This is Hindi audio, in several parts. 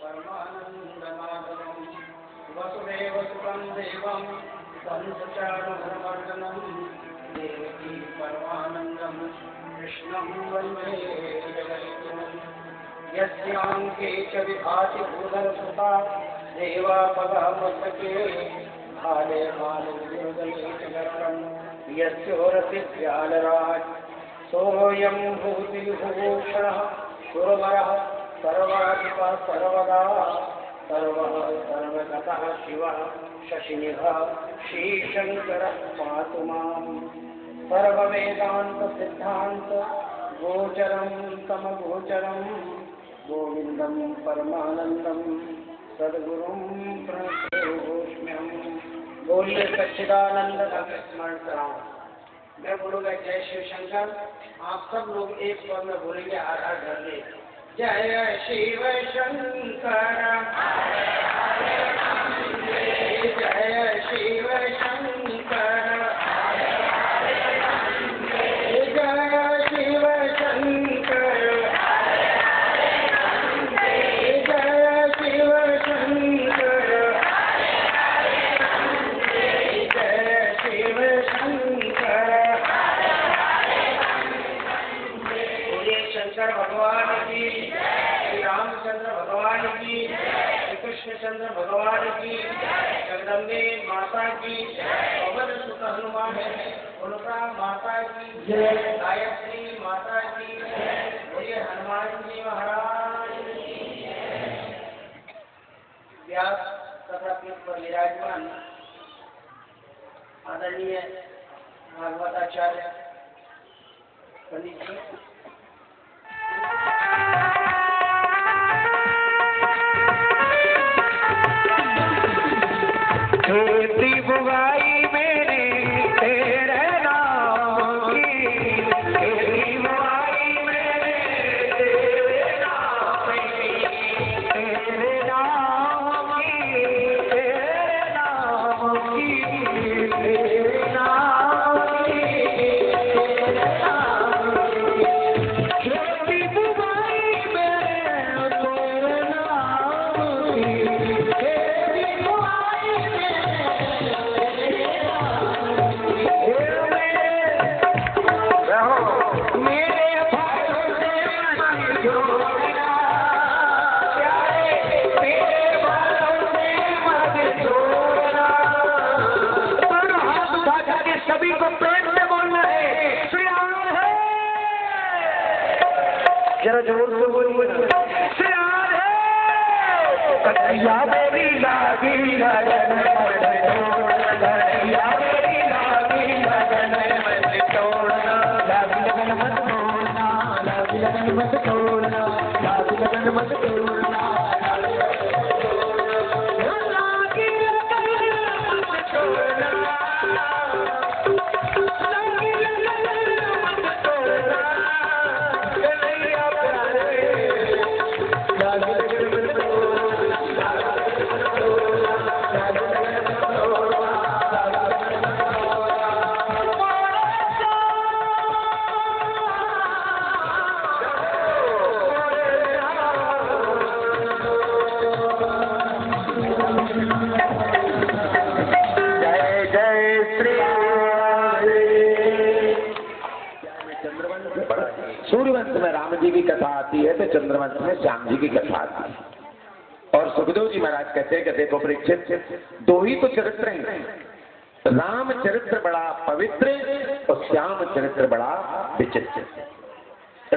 परमानन्दमाधवं वसुदेवसुतं देवं कंसचाणूरमर्दनं देवकी परमानन्दं कृष्णं वन्दे जगद्गुरुं यस्याङ्के च विभाति भूधरसुता देवापगामस्तके भाले भालुर्दले च गर्भं यस्योरसिद्ध्यालराट् सोऽयं भूतिविभूषणः सुरवरः सर्वाधिपः सर्वदा सर्वः सर्वगतः शिवः शशिनिभः श्रीशङ्करः पातु माम् सर्ववेदान्तसिद्धान्त गोचरं तमगोचरं गोविन्दं परमानन्दं सद्गुरुं प्रणतोऽस्म्यहम्। बोलिए सच्चिदानंद का स्मरण कराऊं। मैं बोलूंगा जय शिव शंकर, आप सब लोग एक स्वर में बोलेंगे हर हर करके जय शिव शंकर, जय शिव शंकर, जय शिव शंकर, जय शिव शंकर, जय शिव शंकर। बोलिए शंकर भगवान की, श्री रामचंद्र भगवान की, श्री कृष्णचंद्र भगवान की, जगदम्बे माता की, पवन सुत हनुमान उनका माता की, गायत्री माता की, बोलिए हनुमान जी महाराज की। व्यास तथा पीठ पर विराजमान आदरणीय भागवताचार्य पंडित जी, खेती बुआई मेरी तेरे नाम की, खेती बुआई मेरी तेरे नाम की, तेरे नाम की, तेरे नाम की, तेरे नाम की, तेरे नाम की, खेती बुआई मेरे तेरे नाम की, खेती बुआई मेरे भाइयों से मत जोड़ना, प्यारे मेरे भाइयों से मत जोड़ना। दोनों हाथ उठा के सभी को प्रेम से बोलना है, श्री राम है, जरा जोर से बोलिए, श्री राम है। कन्हैया मेरी लागी लगन मत तोड़ना, कन्हैया मेरी लागी लगन मत तोड़ना, लागी लगन मत तोड़ना, लागी लगन मत तोड़ना, लागी लगन मत तोड़ना, लागी लगन मत तोड़ना, लागी लगन मत तोड़ना, कन्हैया प्यारे, लागी लगन मत तोड़ना, लागी लगन मत तोड़ना, लागी लगन मत तोड़ना, लागी लगन मत जय जय श्री सूर्यवंश में राम जी की कथा आती है तो चंद्रवंश में श्याम जी की कथा आती है। और सुखदेव जी महाराज कहते हैं कि देखो परीक्षित, दो ही तो चरित्र हैं, राम चरित्र बड़ा पवित्र और श्याम चरित्र बड़ा विचित्र।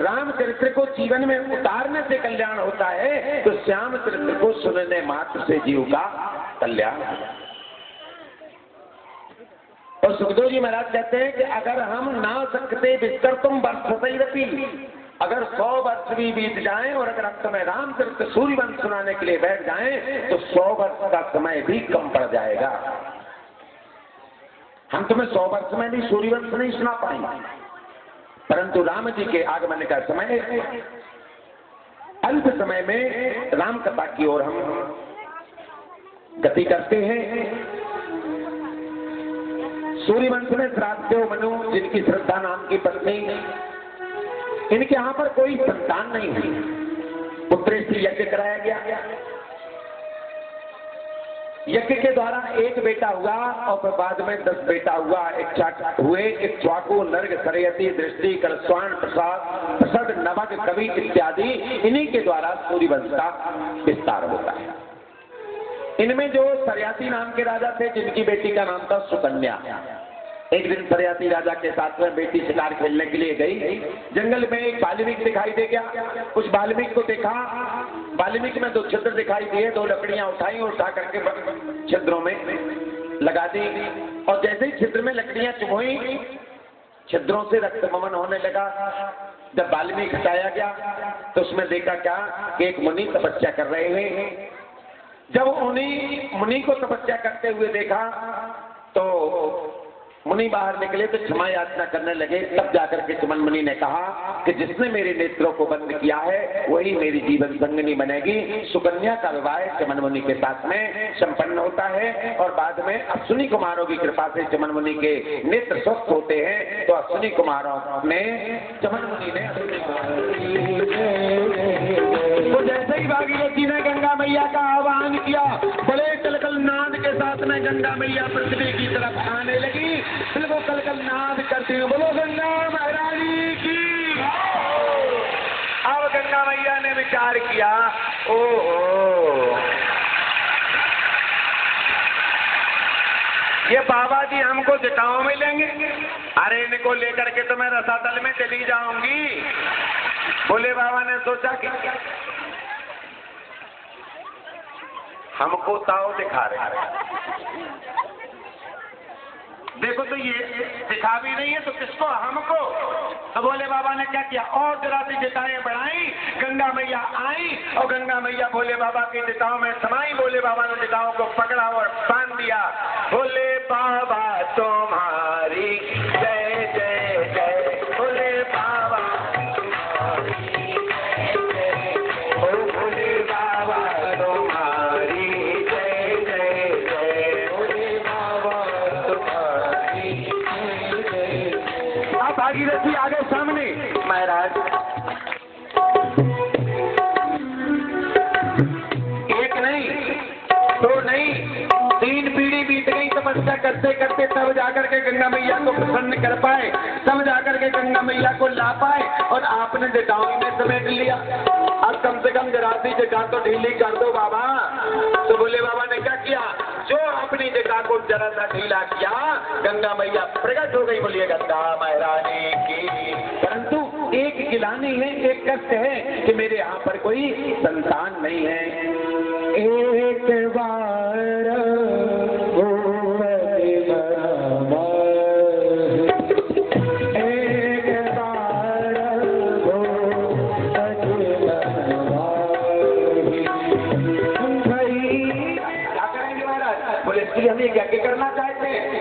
राम चरित्र को जीवन में उतारने से कल्याण होता है तो श्याम चरित्र को सुनने मात्र से जीव का कल्याण होता है। और सुखदेव जी महाराज कहते हैं कि अगर हम ना सकते बिस्तर तुम वर्षतैरपि, अगर 100 वर्ष भी बीत जाएं और अगर अब तुम्हें रामचरित्र सूर्यवंश सुनाने के लिए बैठ जाएं तो 100 वर्ष का समय भी कम पड़ जाएगा। हम तुम्हें 100 वर्ष में भी सूर्यवंश नहीं सुना पाएंगे, परंतु राम जी के आगमन का समय अल्प समय में राम कथा की ओर हम गति करते हैं। सूर्यवंश में श्राद्धदेव मनु, जिनकी श्रद्धा नाम की पत्नी, इनके यहाँ पर कोई संतान नहीं हुई, पुत्रेष्टि यज्ञ कराया गया। यज्ञ के द्वारा एक बेटा हुआ और फिर बाद में 10 बेटा हुआ, एक च्वाकु, नर्ग, सरयती, दृष्टि, करस्वाण, प्रसाद, प्रसद, नवग, कवि इत्यादि, इन्हीं के द्वारा सूर्य वंश का विस्तार होता है। इनमें जो सरयाती नाम के राजा थे, जिनकी बेटी का नाम था सुकन्या, एक दिन सरयाती राजा के साथ में बेटी शिकार खेलने के लिए गई। जंगल में एक बाल्मीक दिखाई दे गया। उस बाल्मीक को देखा, बाल्मीक में 2 छिद्र दिखाई दिए, 2 लकड़ियां उठाई और उठा करके छिद्रों में लगा दी। और जैसे ही छिद्र में लकड़ियां चुभोई, छिद्रों से रक्तममन होने लगा। जब बाल्मीक हटाया गया तो उसमें देखा क्या कि एक मुनि तपस्या कर रहे हैं। जब उन्हीं मुनि को तपस्या करते हुए देखा तो मुनि बाहर निकले तो क्षमा याचना करने लगे। तब जाकर के चमन मुनि ने कहा कि जिसने मेरे नेत्रों को बंद किया है वही मेरी जीवन संगनी बनेगी। सुकन्या का विवाह चमन मुनि के साथ में संपन्न होता है और बाद में अश्विनी कुमारों की कृपा से चमन मुनि के नेत्र स्वस्थ होते हैं। तो अश्विनी कुमारों ने चमन मुनि ने तो जैसे ही भागीरथी ने गंगा मैया का आह्वान किया, बड़े कलकल नाद के साथ में गंगा मैया पृथ्वी की तरफ आने लगी। बिल्कुल कलकल नाद करती हूँ, बोलो गंगा महारानी की। अब गंगा मैया ने विचार किया, ओहो ये बाबा जी हमको जटाओं में लेंगे, अरे इनको लेकर के तो मैं रसातल में चली जाऊंगी। बोले बाबा ने सोचा कि हमको ताव दिखा रहे, देखो तो ये दिखा भी नहीं है तो किसको, हमको। तो बोले बाबा ने क्या किया, और जरा सी जटाएं बढ़ाई, गंगा मैया आई और गंगा मैया भोले बाबा की जटाओं में समाई। भोले बाबा ने जटाओं को पकड़ा और बांध दिया। भोले बाबा तुम्हारी जय जय जय, भोले बाबा तुम्हारी जय जय, ओ भोले बाबा तुम्हारी जय जय जय, भोले बाबा तुम्हारी जय जय। अब भागीरथी आगे सामने, महाराज एक नहीं, 2 नहीं, 3 पीढ़ी बीत गई तपस्या करते करते, तब जाकर के गंगा मैया को प्रसन्न कर पाए, तब जाकर के गंगा मैया को ला पाए और आपने जटाओं में समेट लिया। अब कम से कम जरा सी जटा तो ढीली कर दो बाबा। तो बोले बाबा ने क्या किया, जो अपनी जटा को जरा सा ढीला किया, गंगा मैया प्रकट हो गई। बोलिए गंगा महारानी की। परंतु एक गिलानी है, एक कष्ट है कि मेरे यहाँ पर कोई संतान नहीं है। एक बार हम यज्ञ करना चाहते हैं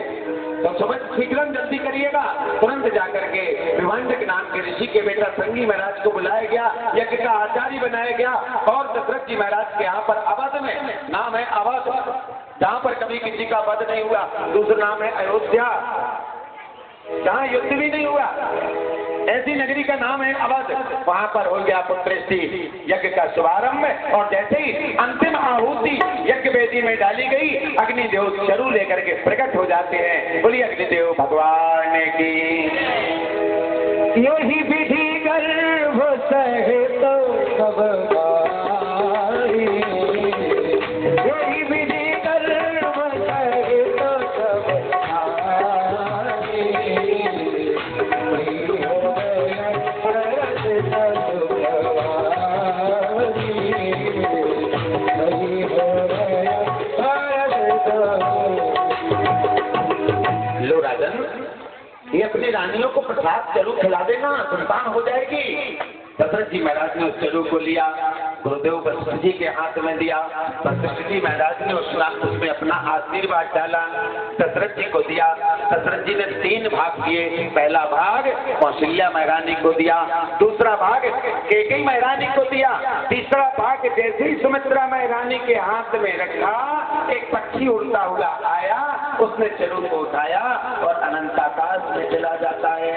तो समझ शीघ्र जल्दी करिएगा। तुरंत जाकर के विभांडक नाम के ऋषि के बेटा संगी महाराज को बुलाया गया, यज्ञ का आचार्य बनाया गया और दशरथ जी महाराज के यहाँ पर अवध में, नाम है अवध, जहाँ पर कभी किसी का वध नहीं हुआ। दूसरा नाम है अयोध्या, जहाँ युद्ध भी नहीं हुआ, ऐसी नगरी का नाम है अवध। वहां पर हो गया पुत्रेष्टि यज्ञ का शुभारंभ। और जैसे ही अंतिम आहुति यज्ञ वेदी में डाली गई, अग्निदेव चरु लेकर के प्रकट हो जाते हैं। बोलिए अग्निदेव भगवान की। यही विधि गर्भ सहित सब गाई, यही विधि गर्भ सहित सब गाई, लो राजन, ये अपनी रानियों को प्रसाद चरु खिला देना, संतान हो जाएगी। दशरथ जी महाराज ने उस चरु को लिया, गुरुदेव वशिष्ठ जी के हाथ में दिया। वशिष्ठ जी महाराज ने उसमें अपना आशीर्वाद डाला, दशरथ जी को दिया। दशरथ जी ने 3 भाग किए। पहला भाग कौशल्या महारानी को दिया, दूसरा भाग कैकेयी महारानी को दिया, तीसरा भाग जैसे ही सुमित्रा महारानी के हाथ में रखा, एक पक्षी उड़ता हुआ आया, उसने चरु को उठाया और अनंताकाश में चला जाता है।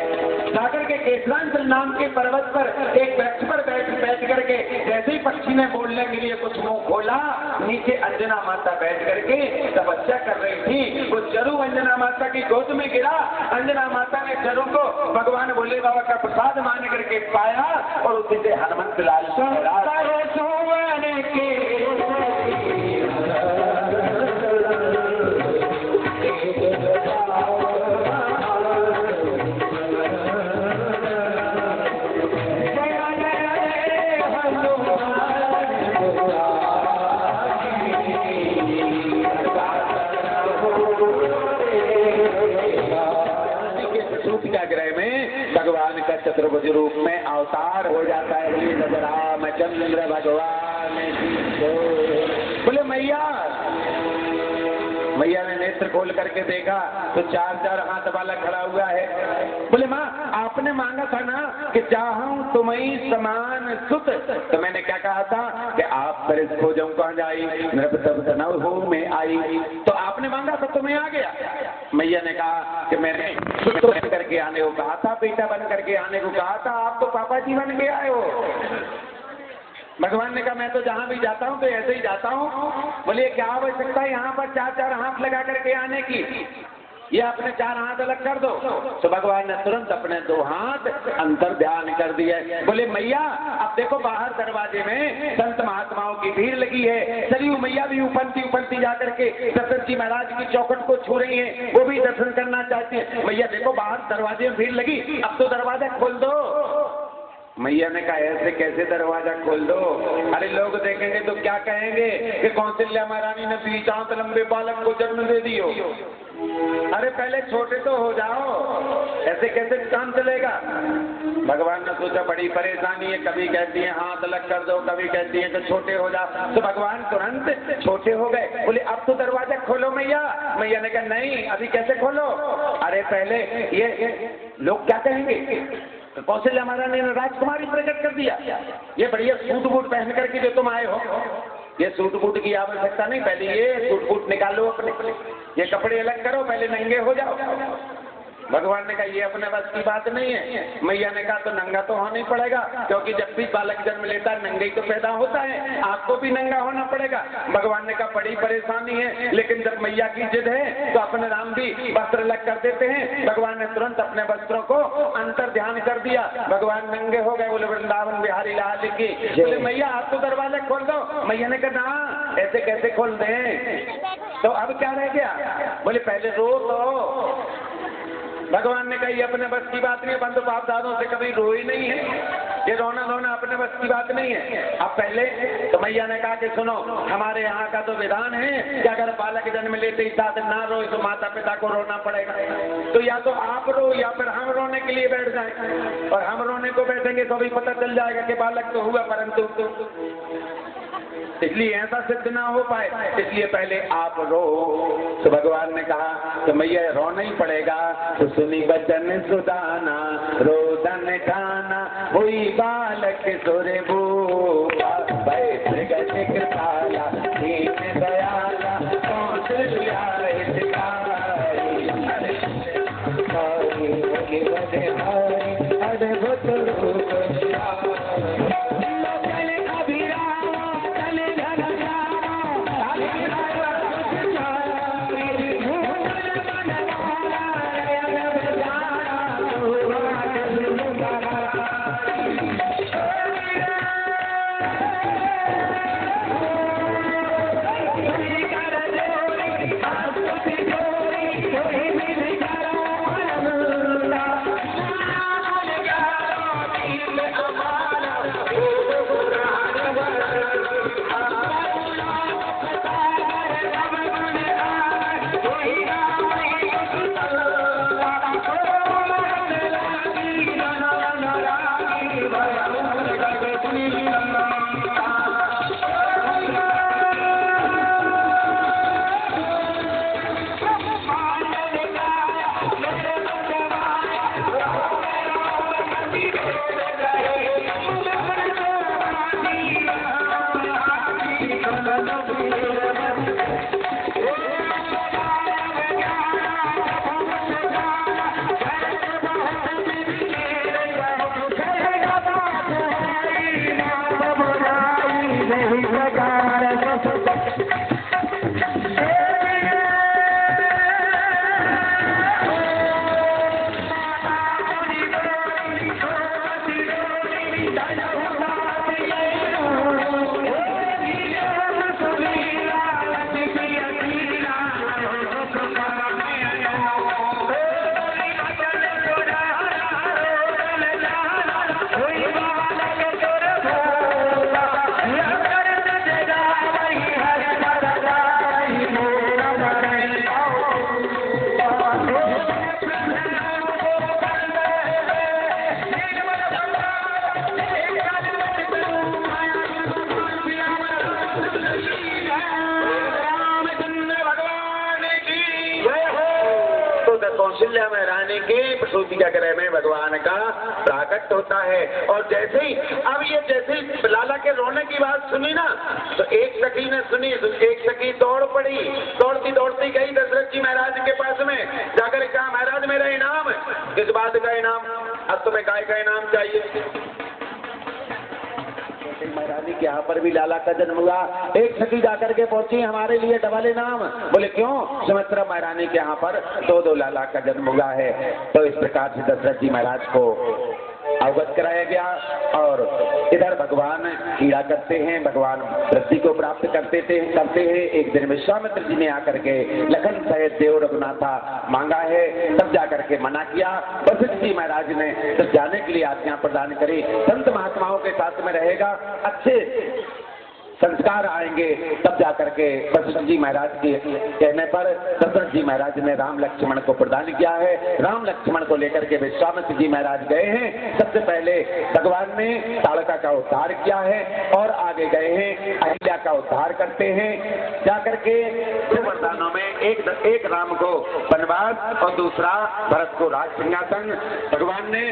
जाकर के केसरांचल नाम के पर्वत पर एक वृक्ष पर बैठ कर करके जैसे ही पक्षी ने बोलने के लिए कुछ मुंह खोला, नीचे अंजना माता बैठ करके तपस्या कर रही थी, वो चरु अंजना माता की गोद में गिरा। अंजना माता ने चरु को भगवान भोले बाबा का प्रसाद मान करके पाया और उसी से हनुमंत लाल भगवान का चतुर्भुज रूप में अवतार हो जाता है। रामचंद्र भगवान बोले मैया मैया ने नेत्र खोल करके देखा तो 4 हाथ वाला खड़ा हुआ है। बोले माँ आपने मांगा था ना कि चाहूं तुम्हें समान सुत, तो मैंने क्या कहा था कि आप पर खो जाऊं कहाँ जाई नव हो में आई, तो आपने मांगा तो तुम्हें आ गया। मैया ने कहा कि मैंने सुत बन करके आने को कहा था, बेटा बन करके आने को कहा था, आप तो पापा जी बन के आए हो। भगवान ने कहा मैं तो जहां भी जाता हूं तो ऐसे ही जाता हूं। बोले क्या आवश्यकता है यहाँ पर 4 हाथ लगा करके आने की, ये अपने 4 हाथ अलग कर दो। तो भगवान ने तुरंत अपने 2 हाथ अंतर ध्यान कर दिए। बोले मैया अब देखो बाहर दरवाजे में संत महात्माओं की भीड़ लगी है, सरयू मैया भी उपनती जाकर के दशरथ जी महाराज की चौखट को छू रही है, वो भी दर्शन करना चाहती है। मैया देखो बाहर दरवाजे में भीड़ लगी, अब तो दरवाजा खोल दो। मैया ने कहा ऐसे कैसे दरवाजा खोल दो, अरे लोग देखेंगे तो क्या कहेंगे कि कौशल्या महारानी ने 20 हाथ लंबे बालक को जन्म दे दियो। अरे पहले छोटे तो हो जाओ, ऐसे कैसे काम चलेगा। भगवान ने सोचा बड़ी परेशानी है, कभी कहती है हाथ अलग कर दो, कभी कहती है कि छोटे हो जाओ, तो भगवान तुरंत छोटे हो गए। बोले अब तो दरवाजा खोलो मैया। मैया ने कहा नहीं अभी कैसे खोलो, अरे पहले ये लोग क्या कहेंगे। कौशल्या महारानी ने राजकुमारी प्रकट कर दिया, ये बढ़िया सूट बूट पहन करके जो तुम आए हो, ये सूट बूट की आवश्यकता नहीं, पहले ये सूट बूट निकालो अपने, ये कपड़े अलग करो, पहले नंगे हो जाओ। भगवान ने कहा ये अपने बस की बात नहीं है। मैया ने कहा तो नंगा तो होना ही पड़ेगा, क्योंकि जब भी बालक जन्म लेता है नंगे ही तो पैदा होता है, आपको भी नंगा होना पड़ेगा। भगवान ने कहा बड़ी परेशानी है, लेकिन जब मैया की जिद है तो अपने राम भी वस्त्र अलग कर देते हैं। भगवान ने तुरंत अपने वस्त्रों को अंतर ध्यान कर दिया, भगवान नंगे हो गए। बोले वृंदावन बिहारी लाल की। बोले मैया आप तो दरवाजा खोल दो। मैया ने कहा ना ऐसे कैसे खोल दें, तो अब क्या रह गया। बोले पहले रो तो। भगवान ने कहा ये अपने बस की बात नहीं है, बंधु बाप दादों से कभी रोई नहीं है, ये रोना धोना अपने बस की बात नहीं है। अब पहले तो मैया ने कहा कि सुनो हमारे यहाँ का तो विधान है कि अगर बालक जन्म लेते ही साथ ना रोए तो माता पिता को रोना पड़ेगा, तो या तो आप रो या फिर हम रोने के लिए बैठ जाएं, और हम रोने को बैठेंगे तो अभी पता चल जाएगा कि बालक तो हुआ परंतु, इसलिए ऐसा सिद्ध ना हो पाए, इसलिए पहले आप रो। तो भगवान ने कहा तो मैया रोना ही पड़ेगा। तो सुनी बचन सुदाना रोदन ठाना हुई बालक सुरे भूपा बैठ गए कृपाला दीन दयाला कौशल्या कौशल्या में रानी के प्रसूति का ग्रह में भगवान का प्राकट होता है। और जैसे ही अब ये जैसे ही लाला के रोने की बात सुनी ना, तो एक सखी ने सुनी, तो एक सखी दौड़ पड़ी, दौड़ती दौड़ती गई दशरथ जी महाराज के पास में, जाकर कहा महाराज मेरा इनाम। किस बात का इनाम? अब तुम्हें काय का इनाम चाहिए? महारानी के यहाँ पर भी लाला का जन्म हुआ। एक सखी जाकर के पहुंची, हमारे लिए डबल इनाम। बोले क्यों? सुमित्रा महारानी के यहाँ पर दो लाला का जन्म हुआ है। तो इस प्रकार से दशरथ जी महाराज को अवगत कराया गया। और इधर भगवान क्रीड़ा करते हैं, भगवान वृद्धि को प्राप्त करते हैं। एक दिन विश्वामित्र जी ने आकर के लखन सहित देव रघुनाथा मांगा है, तब जाकर के मना किया। वशिष्ठ जी महाराज ने तब जाने के लिए आज्ञा प्रदान करी। संत महात्माओं के साथ में रहेगा, अच्छे संस्कार आएंगे, तब जाकर के वशिष्ठ जी महाराज के कहने पर दशरथ जी महाराज ने राम लक्ष्मण को प्रदान किया है। राम लक्ष्मण को लेकर के विश्वामित्र जी महाराज गए हैं। सबसे पहले भगवान ने ताड़का का उद्धार किया है और आगे गए हैं अहिल्या का उद्धार करते हैं। जाकर के दो वरदानों में एक राम को वनवास और दूसरा भरत को राज सिंहासन। भगवान ने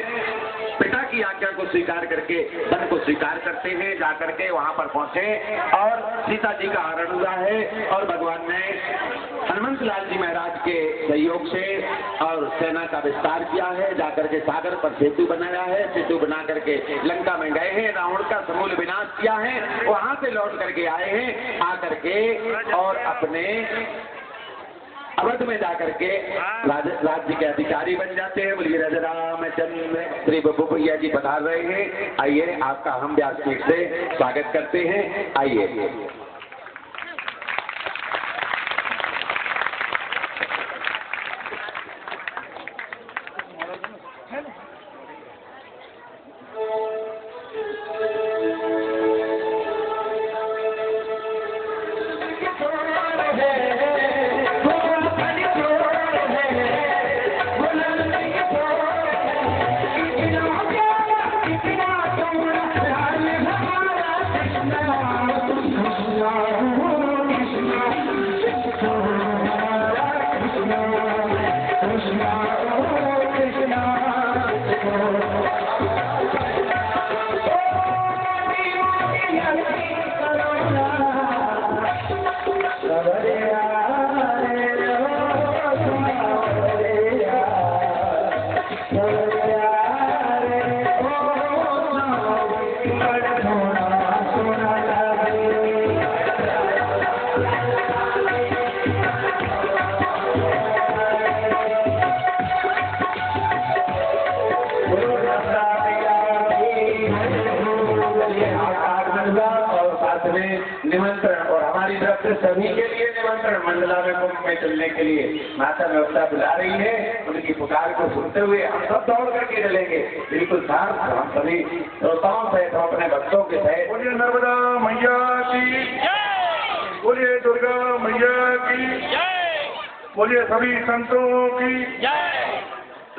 पिता की आज्ञा को स्वीकार करके वन को स्वीकार करते हैं। जाकर के वहां पर पहुंचे और सीता जी का हरण हुआ है। और भगवान ने हनुमंत लाल जी महाराज के सहयोग से और सेना का विस्तार किया है। जाकर के सागर पर सेतु बनाया है। सेतु बना करके लंका में गए हैं, रावण का समूल विनाश किया है। वहां से लौट करके आए हैं, आकर के और अपने अवध में जाकर के राज्य के अधिकारी बन जाते हैं। बोलिए राजा रामचंद्र श्री बब्बू भैया जी पधार रहे हैं। आइए, आपका हम व्यासपीठ से स्वागत करते हैं। आइए। निमंत्रण और हमारी तरफ से सभी के लिए निमंत्रण मंडला में कुंभ में चलने के लिए माता व्यवस्था बुला रही है। उनकी पुकार को सुनते हुए हम सब दौड़ करके चलेंगे, बिल्कुल साथ हम सभी श्रोताओं सहित अपने भक्तों के सहित। बोलिए नर्मदा मैया की, बोलिए दुर्गा मैया की, बोलिए सभी संतों की।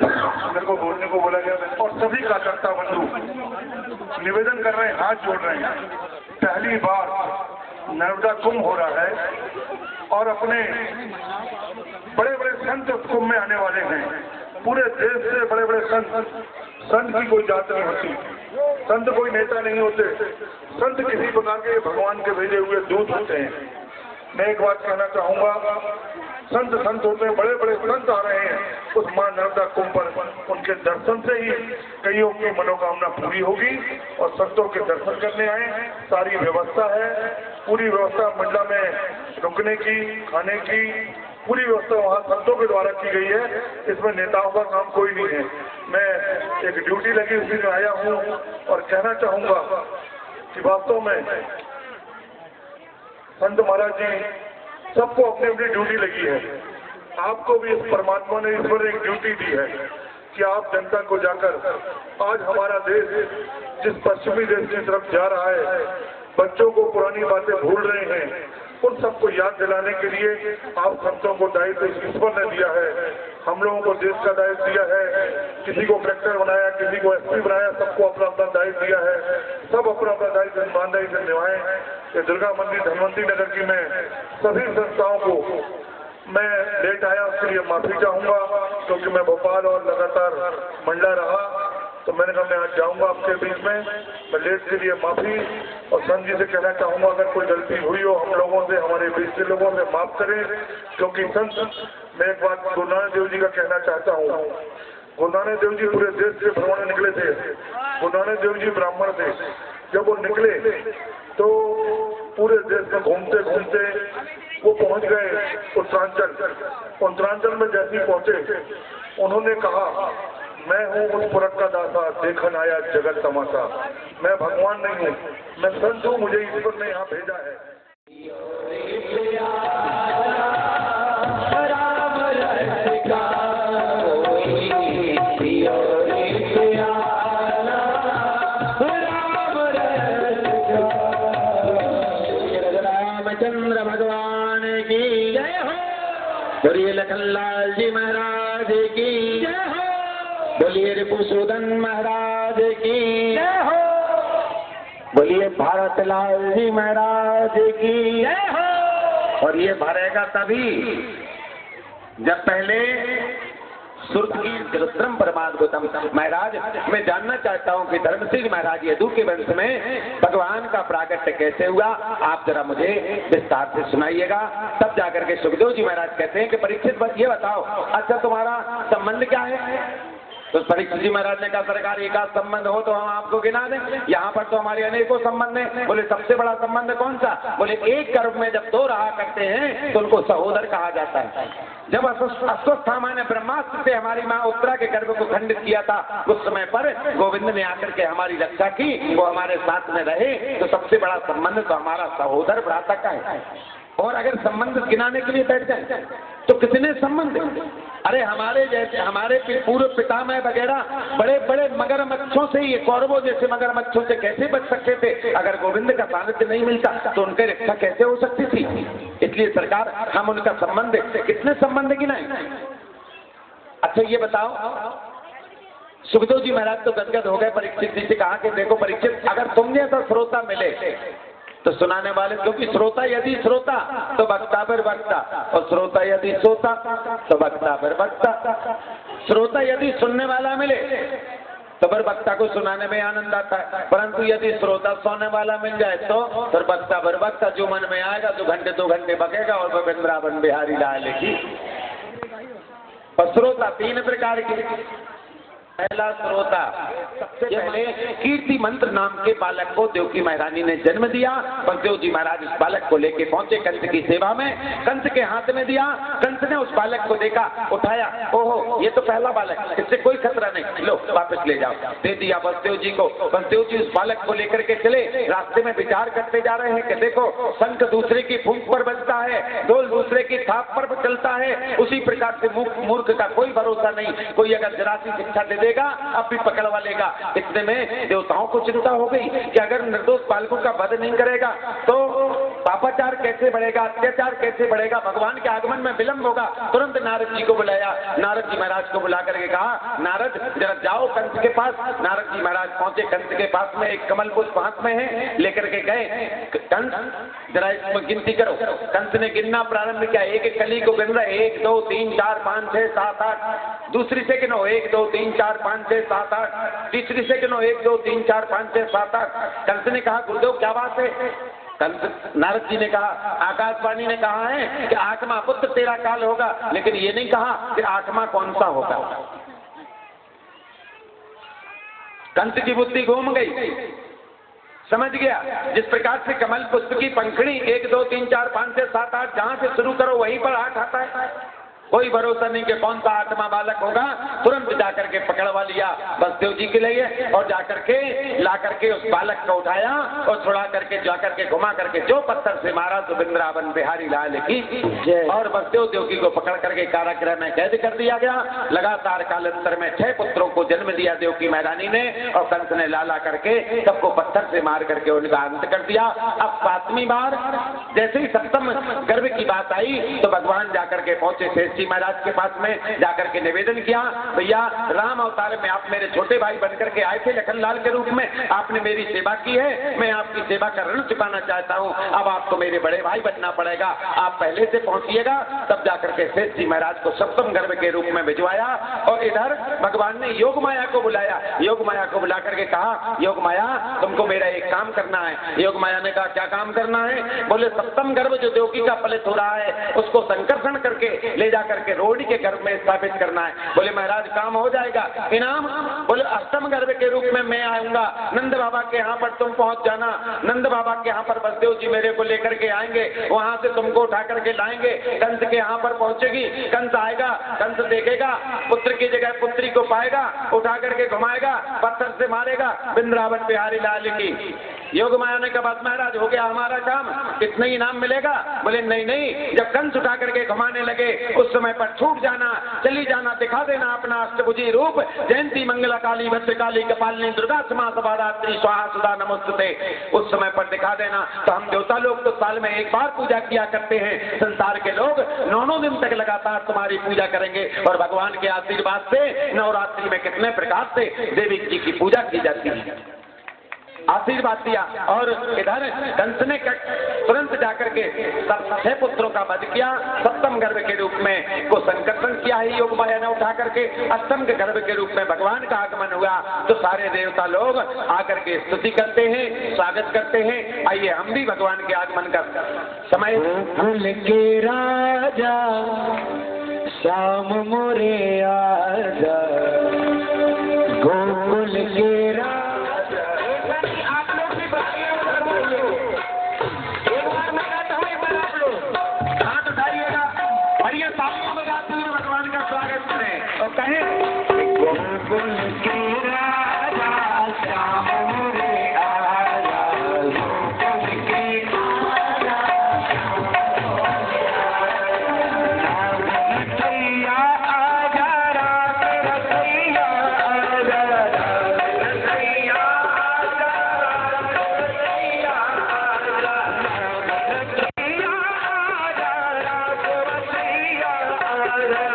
मेरे को बोलने को बोला गया और सभी का कर्ता बंधु निवेदन कर रहे हैं, हाथ जोड़ रहे हैं। पहली बार नर्मदा कुंभ हो रहा है और अपने बड़े बड़े संत कुंभ में आने वाले हैं। पूरे देश से बड़े बड़े संत की कोई जात नहीं होती, संत कोई नेता नहीं होते, संत किसी प्रकार के भगवान के भेजे हुए दूत होते हैं। मैं एक बात कहना चाहूंगा, संत संत होते हैं, बड़े बड़े संत आ रहे हैं उस मां नर्मदा कुंभ पर। उनके दर्शन से ही कईयों की मनोकामना पूरी होगी और संतों के दर्शन करने आए। सारी व्यवस्था है, पूरी व्यवस्था मंडला में रुकने की, खाने की पूरी व्यवस्था वहाँ संतों के द्वारा की गई है। इसमें नेताओं का काम कोई नहीं है। मैं एक ड्यूटी लगी उसी में आया हूँ और कहना चाहूंगा कि वास्तव में संत महाराज जी सबको अपनी अपनी ड्यूटी लगी है। आपको भी इस परमात्मा ने इस पर एक ड्यूटी दी है कि आप जनता को जाकर, आज हमारा देश जिस पश्चिमी देश की तरफ जा रहा है, बच्चों को पुरानी बातें भूल रहे हैं, उन सबको याद दिलाने के लिए आप संतों को दायित्व ईश्वर ने दिया है। हम लोगों को देश का दायित्व दिया है, किसी को कलेक्टर बनाया, किसी को एसपी बनाया, सबको अपना अपना दायित्व दिया है। सब अपना अपना दायित्व ईमानदारी से निभाएं। ये दुर्गा मंदिर धनवंतरी नगर की मैं सभी संस्थाओं को मैं लेट आया उसके लिए माफी चाहूंगा, क्योंकि मैं भोपाल और लगातार मंडला रहा, तो मैंने कहा मैं आज जाऊंगा आपके बीच में। मैं लेट के लिए माफी, और संत जी से कहना चाहूंगा अगर कोई गलती हुई हो हम लोगों से, हमारे बीच के लोगों से माफ करें। क्योंकि संत, मैं एक बात गुरु नानक देव जी का कहना चाहता हूँ। गुरु नानक देव जी पूरे देश से भ्रमण निकले थे। गुरु नानक देव जी ब्राह्मण थे। जब वो निकले तो पूरे देश में घूमते घूमते वो पहुंच गए उत्तरांचल। उत्तरांचल में जैसे ही पहुंचे उन्होंने कहा, मैं हूँ उस पुरख का दासा, देखन आया जगत तमाशा। मैं भगवान नहीं हूँ, मैं संत हूँ, मुझे ईश्वर ने यहाँ भेजा है। रामचंद्र भगवान की जय हो। बोलिए लखनलाल जी महाराज की जय हो। बोलिए रिपुसूदन महाराज की जय हो। बोलिए भारत लाल जी महाराज की जय हो। और ये भरेगा तभी जब पहले सुरत की रुद्रम परमाद्भुतम। महाराज, मैं जानना चाहता हूँ कि धर्मसिंह महाराज यदु के वंश में भगवान का प्राकट्य कैसे हुआ, आप जरा मुझे विस्तार से सुनाइएगा। तब जाकर के सुखदेव जी महाराज कहते हैं कि परीक्षित बस ये बताओ, अच्छा तुम्हारा संबंध क्या है? तो परीक्षित जी महाराज ने कहा, सरकार एक आध संबंध हो तो हम आपको गिना दें, यहाँ पर तो हमारे अनेकों संबंध हैं। बोले सबसे बड़ा संबंध कौन सा? बोले एक गर्भ में जब दो रहा करते हैं तो उनको सहोदर कहा जाता है। जब अश्वत्थामा ने ब्रह्मास्त्र से हमारी माँ उत्तरा के गर्भ को खंडित किया था, उस समय पर गोविंद ने आकर के हमारी रक्षा की, वो हमारे साथ में रहे। तो सबसे बड़ा संबंध तो हमारा सहोदर भ्राता का है। और अगर संबंध गिनाने के लिए बैठ जाए तो कितने संबंध? अरे हमारे जैसे, हमारे पूर्व पितामह वगैरह बड़े बड़े मगरमच्छों से, ये कौरवों जैसे मगरमच्छों से कैसे बच सकते थे? अगर गोविंद का सानिध्य नहीं मिलता तो उनकी रक्षा कैसे हो सकती थी? इसलिए सरकार हम उनका संबंध, कितने संबंध गिनाएं? अच्छा ये बताओ, सुखदेव जी महाराज तो गदगद हो गए। परीक्षित जी से कहा कि देखो परीक्षित, अगर तुम जैसा श्रोता मिले तो सुनाने वाले, क्योंकि श्रोता यदि श्रोता तो वक्ता पर वक्ता, और श्रोता यदि श्रोता तो वक्ता पर वक्ता। श्रोता यदि सुनने वाला मिले तो फिर वक्ता को सुनाने में आनंद आता है, परंतु यदि श्रोता सोने वाला मिल जाए तो फिर वक्ता पर वक्ता जो मन में आएगा 2 घंटे 2 घंटे बकेगा और वह वृंदावन बिहारी लाल की। और श्रोता 3 प्रकार के। पहला श्रोता, सबसे पहले कीर्ति मंत्र नाम के बालक को देवकी महारानी ने जन्म दिया। बलदेव जी महाराज उस बालक को लेके पहुंचे कंस की सेवा में, कंस के हाथ में दिया। कंस ने उस बालक को देखा, उठाया, ओहो ये तो पहला बालक, इससे कोई खतरा नहीं, लो वापस ले जाओ, दे दिया बलदेव जी को। बलदेव जी उस बालक को लेकर के चले। रास्ते में विचार करते जा रहे हैं कि देखो शंख दूसरे की फूंक पर बजता है, ढोल दूसरे की थाप पर चलता है, उसी प्रकार से मूर्ख का कोई भरोसा नहीं, कोई अगर जरा सी शिक्षा दे अब भी पकड़वा लेगा। इतने में देवताओं को चिंता हो गई कि अगर निर्दोष बालकों का वध नहीं करेगा तो पापाचार कैसे बढ़ेगा, अत्याचार कैसे बढ़ेगा, भगवान के आगमन में विलंब होगा। तुरंत नारद जी को बुलाया। नारद जी महाराज को बुला करके कहा, नारद जरा जाओ कंस के पास। नारद जी महाराज पहुंचे कंस के पास में, एक कमल पुष्प हाथ में है, लेकर के गए। कंस जरा इसमें गिनती करो। कंस ने गिनना प्रारंभ किया, एक कली को गिन रहा, 1 2 3 4 5 6 7 8। दूसरी से गिनो, 1 2 3 4 5 6 7 8 तीसरी से गिनो 1 2 3 4 5 6 7 8। कंस ने कहा गुरुदेव क्या बात है? कंस नारद जी ने कहा, आकाशवाणी ने कहा है कि 8वां पुत्र तेरा काल होगा, लेकिन ये नहीं कहा कि 8वां कौन सा होगा। कंस की बुद्धि घूम गई, समझ गया जिस प्रकार से कमल पुष्प की पंखड़ी 1 2 3 4 5 6 7 8 जहां से शुरू करो वहीं पर 8 आता है। कोई भरोसा नहीं कि कौन सा 8वां बालक होगा। तुरंत जाकर के पकड़वा लिया बसदेव जी के लिए और जाकर के ला करके उस बालक को उठाया और छुड़ा करके जाकर के घुमा करके जो पत्थर से मारा तो वृंदावन बिहारी लाल की और बसदेव देवकी को पकड़ करके कारागृह में कैद कर दिया गया। लगातार कालांतर में 6 पुत्रों को जन्म दिया देवकी महारानी ने और कंस ने लाला करके सबको पत्थर से मार करके उनका अंत कर दिया। अब 7वीं बार जैसे ही 7म गर्भ की बात आई तो भगवान जाकर के पहुंचे थे महाराज के पास में, जाकर के निवेदन किया, भैया राम अवतार में आप मेरे छोटे भाई बनकर के आए थे लखनलाल के रूप में, आपने मेरी सेवा की है, मैं आपकी सेवा का ऋण चुकाना चाहता हूं, अब आपको मेरे बड़े भाई बनना पड़ेगा, आप पहले से पहुंचिएगा। तब जाकर के शेष जी महाराज को 7म गर्भ के रूप में भिजवाया और इधर भगवान ने योग माया को बुलाया। योग माया को बुला करके कहा, योग माया तुमको मेरा एक काम करना है। योग माया ने कहा क्या काम करना है? बोले 7म गर्भ जो देवकी का फलित हो रहा है उसको संकर्षण करके ले जाकर के रोहिणी के गर्भ में स्थापित करना है। बोले महाराज काम हो जाएगा, इनाम? बोले 8म गर्भ के रूप में मैं आऊंगा, नंद बाबा के यहाँ पर तुम पहुंच जाना, नंद बाबा के यहाँ पर बसदेव जी मेरे को लेकर के आएंगे, वहां से तुमको उठा करके लाएंगे, कंस के यहाँ पर पहुंचेगी, कंस आएगा, कंस देखेगा, पुत्र की जगह पुत्री को पाएगा, उठा करके घुमाएगा, पत्थर से मारेगा, वृंदावन बिहारी लाल की। योग माया ने कहा महाराज हो गया हमारा काम, इतना ही इनाम मिलेगा? बोले नहीं नहीं, जब कंस उठा करके घुमाने लगे उस समय पर छूट जाना, चली जाना, दिखा देना अपना अष्टभुजी रूप, जयंती मंगला काली भद्रकाली कपालिनी दुर्गा क्षमा सभादात्री स्वाहा सुधा नमोस्तुते, उस समय पर दिखा देना। तो हम देवता लोग तो साल में एक बार पूजा किया करते हैं, संसार के लोग 9 दिन तक लगातार तुम्हारी पूजा करेंगे और भगवान के आशीर्वाद से नवरात्रि में कितने प्रकार से देवी जी की पूजा की जाती है। आशीर्वाद दिया और इधर कंस ने तुरंत जाकर के 6 पुत्रों का वध किया, 7म गर्भ के रूप में को संकर्षण किया ही योग माया ने उठा करके, 8म के गर्भ के रूप में भगवान का आगमन हुआ तो सारे देवता लोग आकर के स्तुति करते हैं, स्वागत करते हैं। आइए हम भी भगवान के आगमन का समय। गोकुल के राजा श्याम मोरे आजा, गोकुल के राजा। भगवान का स्वागत करें और कहें गोकुल के राजा श्याम मोरे आजा, गोकुल के राजा रसैया आजा, रात रसैया आजा, रसैया आजा, रसैया आजा, रसैया आजा, रात रसैया आजा।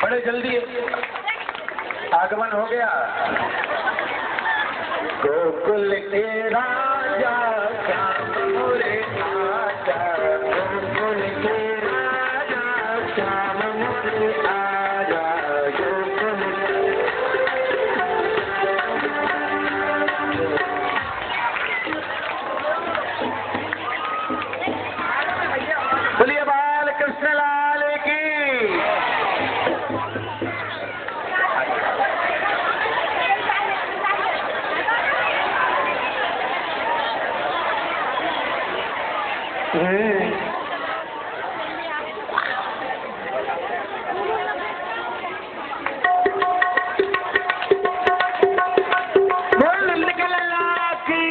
बड़े जल्दी आगमन हो गया। गोकुल के राजा श्याम मोरे आजा, गोकुल के राजा श्याम मोरे आजा, गोकुल बोलिए बाल कृष्ण लाल की। बोल नंद के लल्ला की।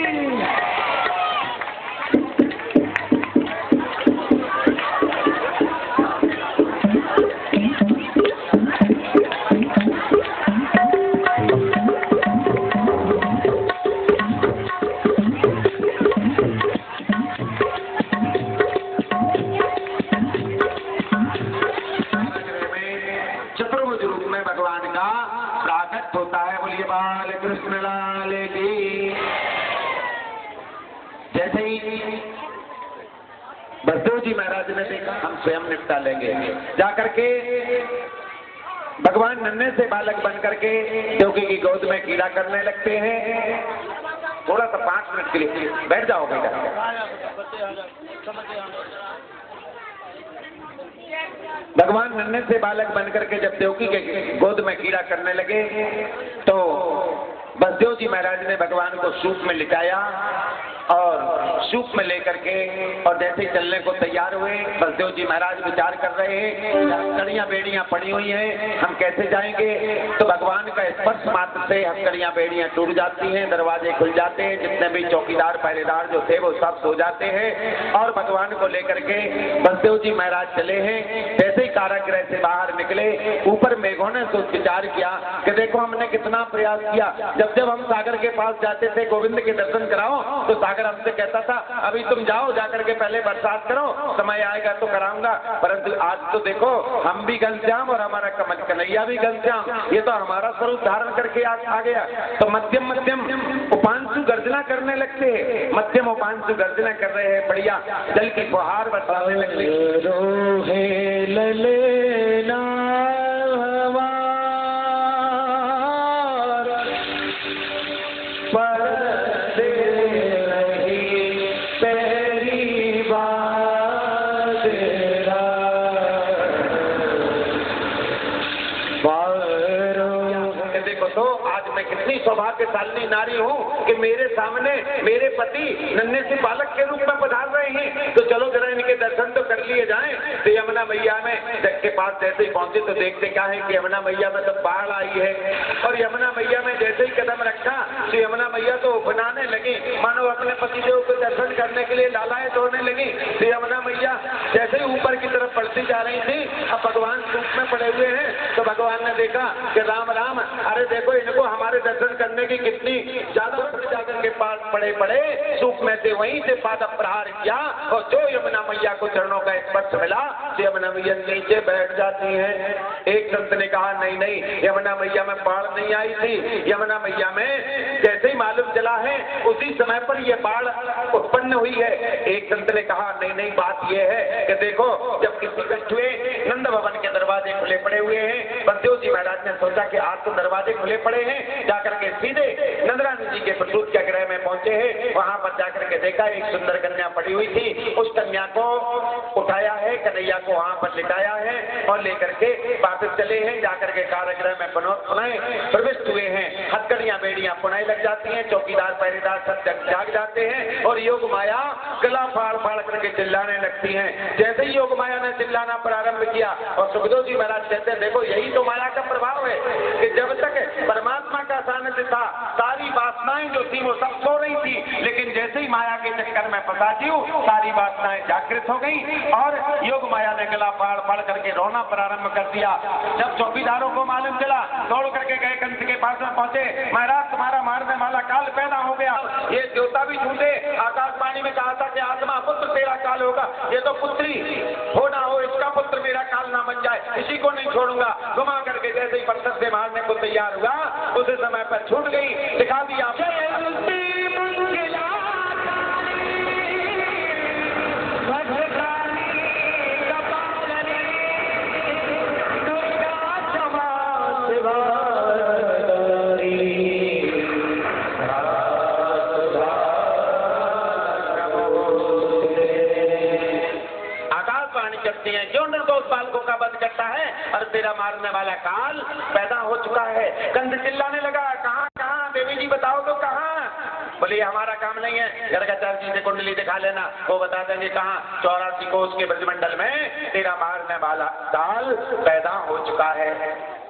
चतुर्भुज रूप में भगवान का प्राकट होता है। बोलिए बाल कृष्ण लाल की। जैसे ही बसदेव जी महाराज ने देखा हम स्वयं निपटा लेंगे, जाकर के भगवान नन्हे से बालक बन करके देवकी की गोद में कीड़ा करने लगते हैं। थोड़ा सा 5 मिनट के लिए बैठ जाओ बेटा। भगवान नन्हे से बालक बनकर के जब देवकी के गोद में कीड़ा करने लगे तो बसदेव जी महाराज ने भगवान को सूप में लिटाया और सूप में लेकर के और जैसे ही चलने को तैयार हुए बसदेव जी महाराज विचार कर रहे हैं, हथकड़ियां बेड़ियां पड़ी हुई हैं, हम कैसे जाएंगे। तो भगवान का स्पर्श मात्र से हथकड़ियां बेड़ियां टूट जाती हैं, दरवाजे खुल जाते हैं, जितने भी चौकीदार पहरेदार जो थे वो सब सो जाते हैं और भगवान को लेकर के बसदेव जी महाराज चले हैं। जैसे ही कारागृह से बाहर निकले, ऊपर मेघों ने सोच विचार किया कि देखो हमने कितना प्रयास किया, जब जब हम सागर के पास जाते थे गोविंद के दर्शन कराओ तो सागर हमसे कहता था अभी तुम जाओ जाकर के पहले बरसात करो, समय आएगा तो कराऊंगा। परंतु आज तो देखो हम भी घनश्याम और हमारा कमल कन्हैया भी घनश्याम, ये तो हमारा स्वरूप धारण करके आ गया। तो मध्यम मध्यम उपांशु गर्जना करने लगते हैं, मध्यम उपांशु गर्जना कर रहे हैं, बढ़िया जल की फुहार बरसाने लगते तो आज मैं कितनी सौभाग्यशाली नारी हूँ कि मेरे सामने मेरे पति नन्हे से बालक के रूप में पधार रहे हैं। तो चलो जरा इनके दर्शन तो कर लिए जाएं। तो यमुना मैया में जग के पास जैसे ही पहुंचे तो देखते क्या है कि यमुना मैया में तो बाढ़ आई है और यमुना मैया में जैसे ही कदम रखा तो यमुना मैया तो उफनाने लगी, मानो अपने पतिदेव को दर्शन करने के लिए लालाएं तोड़ने लगी। तो यमुना मैया जैसे ही ऊपर की तरफ बढ़ती जा रही थी, अब भगवान सूप में पड़े हुए हैं। तो भगवान ने देखा कि राम राम, अरे देखो इनको हमारे दर्शन करने की कितनी ज्यादा जाकर के पास पड़े सूप में से वहीं से पाद प्रहार किया और जो यमुना मैया को चरणों का स्पर्श मिला तो यमुना मैया नीचे बैठ जाती हैं। एक संत ने कहा नहीं नहीं, यमुना मैया में बाढ़ नहीं आई थी, यमुना मैया में जैसे ही मालूम चला है उसी समय पर यह बाढ़ उत्पन्न हुई है। एक संत ने कहा नहीं नहीं, बात यह है कि देखो जब किसी कष्ट हुए नंद भवन के दरवाजे खुले पड़े हुए हैं, बसदेव जी महाराज ने सोचा कि आज तो दरवाजे खुले पड़े हैं, जाकर के सीधे नंदरानी जी के प्रसूत के गृह में पहुंचे हैं। वहां पर जाकर के देखा एक सुंदर कन्या पड़ी हुई थी, उस कन्या को उठाया है, कन्हैया को वहां पर लिटाया है और लेकर के वापस चले हैं। जाकर के कारागृह में पुनः प्रविष्ट हुए हैं। हथकड़ियां बेड़ियां पुनः लग जाती हैं, चौकीदार पहरेदार सब जाग जाते हैं और योग माया गला फाड़ फाड़ करके चिल्लाने लगती हैं। जैसे ही योग माया ने चिल्लाना प्रारंभ किया और सुखदेव जी महाराज कहते हैं देखो यही तो माया का प्रभाव है कि जब तक परमात्मा का सानिध्य था सारी वासनाएं जो थी वो सब सो रही थी, लेकिन जैसे ही माया के चक्कर में फंसा जीव सारी वासनाएं जागृत हो गई और योग माया ने गला फाड़ फाड़ करके रोना प्रारंभ कर दिया। जब चौकीदारों को मालूम चला दौड़ करके गए, कंस के पास में पहुंचे, महाराज तुम्हारा मारने वाला काल पैदा हो गया। ये देवता भी झूठे, आकाशवाणी में कहा था कि आत्मा पुत्र तेरा काल होगा, ये तो पुत्री हो ना हो इसका पुत्र मेरा काल ना बन जाए, इसी को नहीं छोड़ूंगा। घुमा करके जैसे ही पत्थर से मारने को तैयार हुआ उस समय पर छूट गई, दिखा दिया करती हैं, क्यों निर्दोष बालकों का वध करता है? और तेरा मारने वाला काल पैदा हो चुका है। कंस चिल्लाने लगा, कहाँ कहाँ देवी जी बताओ तो कहाँ? बोले हमारा काम नहीं है, गर्गाचार्य जी से कुंडली दिखा लेना, वो बता देंगे कहाँ। 84 कोष के ब्रजमंडल में तेरा मारने वाला काल पैदा हो चुका है।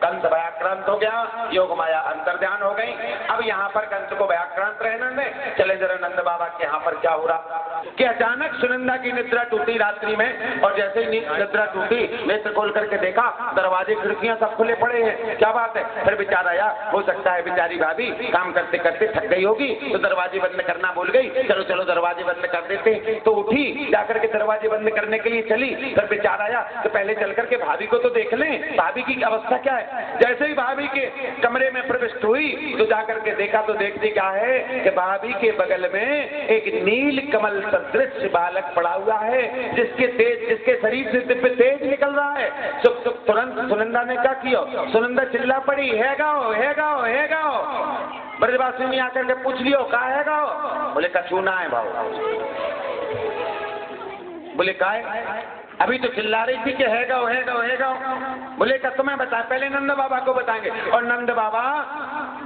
कंस व्याक्रांत हो गया, योग माया अंतर्ध्यान हो गई। अब यहाँ पर कंस को व्याक्रांत रहने में। चले जरा नंद बाबा के यहाँ पर क्या हो रहा कि अचानक सुनंदा की निद्रा टूटी रात्रि में, और जैसे ही निद्रा टूटी नेत्र खोल करके देखा दरवाजे खिड़कियां सब खुले पड़े हैं। क्या बात है? फिर विचार आया, हो सकता है बेचारी भाभी काम करते करते थक गई होगी तो दरवाजे बंद करना भूल गई, चलो चलो दरवाजे बंद कर देते। तो उठी, जाकर के दरवाजे बंद करने के लिए चली। फिर विचार आया तो पहले चल करके भाभी को तो देख लें, भाभी की अवस्था क्या है। जैसे ही भाभी के कमरे में प्रविष्ट हुई तो जाकर के देखा तो देखती क्या है कि भाभी के बगल में एक नील कमल सदृश बालक पड़ा हुआ है, जिसके शरीर से दिव्य तेज निकल रहा है। तुरंत सुनंदा ने क्या किया, सुनंदा चिल्ला पड़ी, है गाओ है गाओ है गाओ। ब्रजवासी ने आकर के पूछ लियो का है गाओ? बोले कछूना है भाव। बोले का है? अभी तो चिल्ला रही थी कि है गाओ है गाओ है गाओ। बोले का तुम्हें बता, पहले नंद बाबा को बताएंगे। और नंद बाबा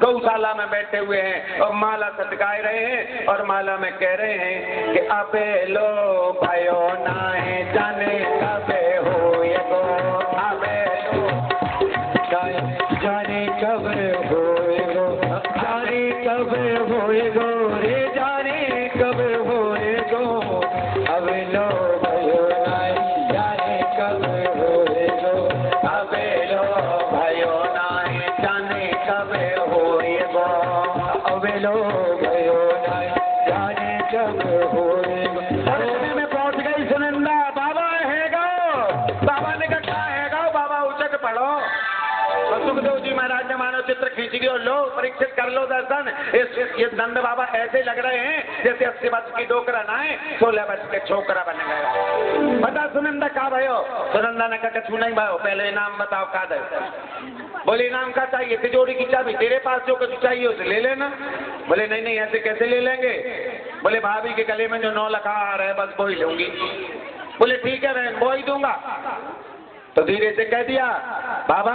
गौशाला में बैठे हुए हैं और माला सटकाए रहे हैं और माला में कह रहे हैं कि अबे लो भयो नाए जाने कबे हो ये गो, अबे लो जाने कब होएगो, जाने कब होएगो रे, जाने कब होएगो। अब लो भयो नाय, जाने कब होएगो, अब लो भयो नाय, जाने कब होएगो, अब लो भयो नाय, जाने कब होएगो। समय में पहुंच गई सुनंदा, बाबा है गाओ। बाबा ने कहा है गाओ, बाबा उचक पढ़ो। सुखदेव जी महाराज ने मानव चित्र खींच लियो, लो परीक्षित कर लो दर्शन। ये नंद बाबा ऐसे लग रहे हैं जैसे 80 वर्ष की डोकरा नाए 16 वर्ष के छोकरा बन गए। बता सुनंदा का भयो? सुनंदा ने कहा छू नहीं भयो, पहले नाम बताओ का दे। बोले नाम का चाहिए? तिजोरी की चाबी तेरे पास जो कुछ चाहिए उसे ले लेना। बोले नहीं नहीं ऐसे कैसे ले लेंगे? बोले भाभी के गले में जो 9 लखार है बस वो ही लूंगी। बोले ठीक है बहन वो ही दूंगा। तो धीरे से कह दिया, बाबा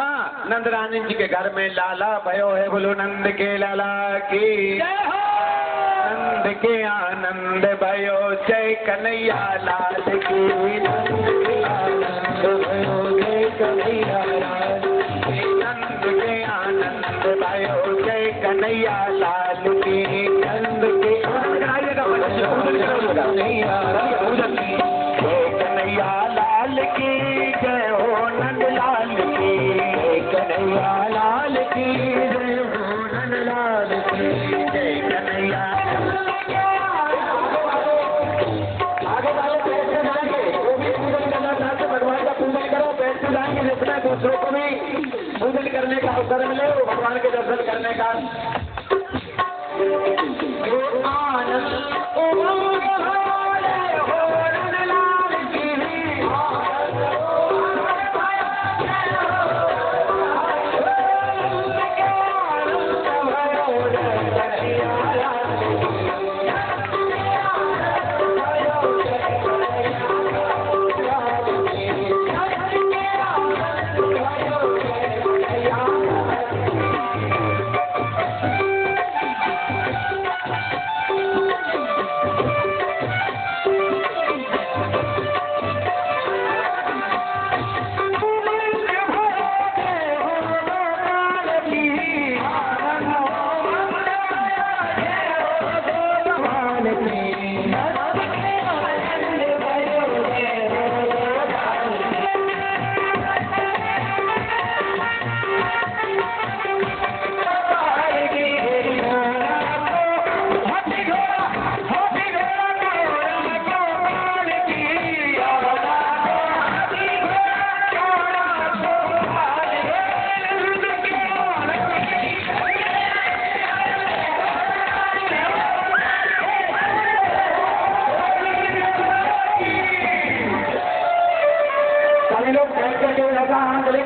नंद रानी जी के घर में लाला भयो है, बोलो नंद के लाला की, नंद के आनंद भयो, जय कन्हैया लाल की, नंद के आनंद भयो, जय कन्हैया लाल की, नंद के आनंद भयो, जय कन्हैया लाल की, नंद के कन्हैया लाल की, जय हो नंद लाल की, कन्हैया लाल की, जय हो नंद लाल की, जय कन्हैया। आगे वाले पैसे जाएंगे, वो भी पूजन करना चाहते भगवान का पूजन करो, पैसे जाएंगे जिसमें दूसरों को भी पूजन करने का अवसर मिले, वो भगवान के दर्शन करने का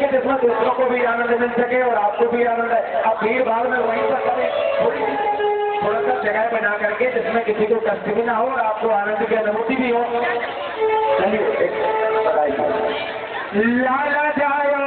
जिसमें दूसरों को भी आनंद मिल सके और आपको भी आनंद है। आप भीड़ भाड़ में वहीं पर करें, थोड़ा सा जगह बना करके जिसमें किसी को कष्ट भी ना हो और आपको आनंद की अनुभूति भी हो। चलिए लाला जायो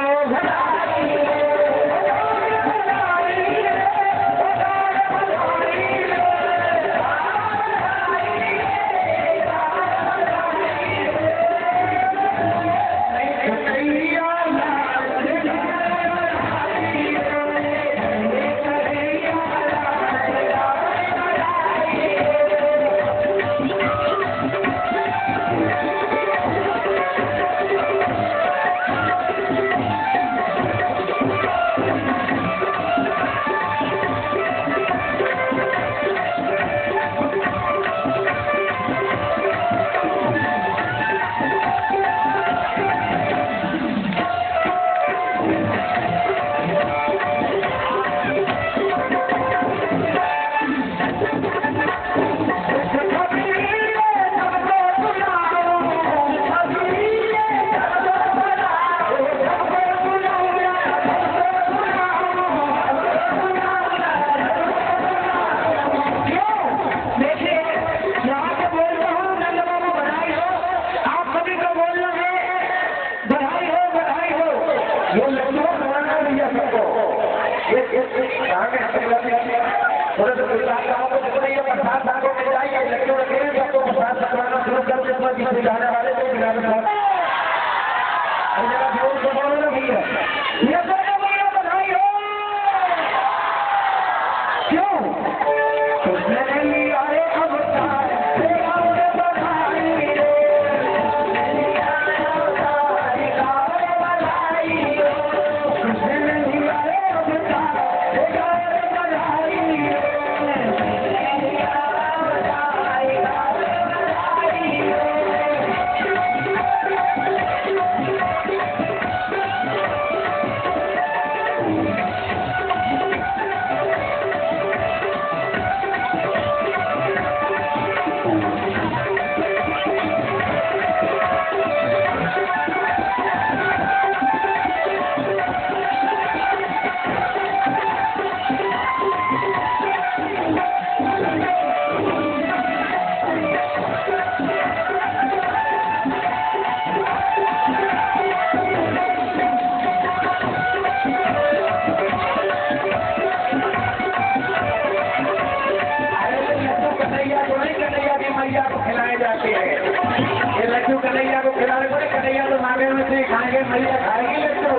कन्हैया को खिलाने पड़े, कन्हैया तो मांगे में से खाएंगे, मैया खाएगी लड्डू।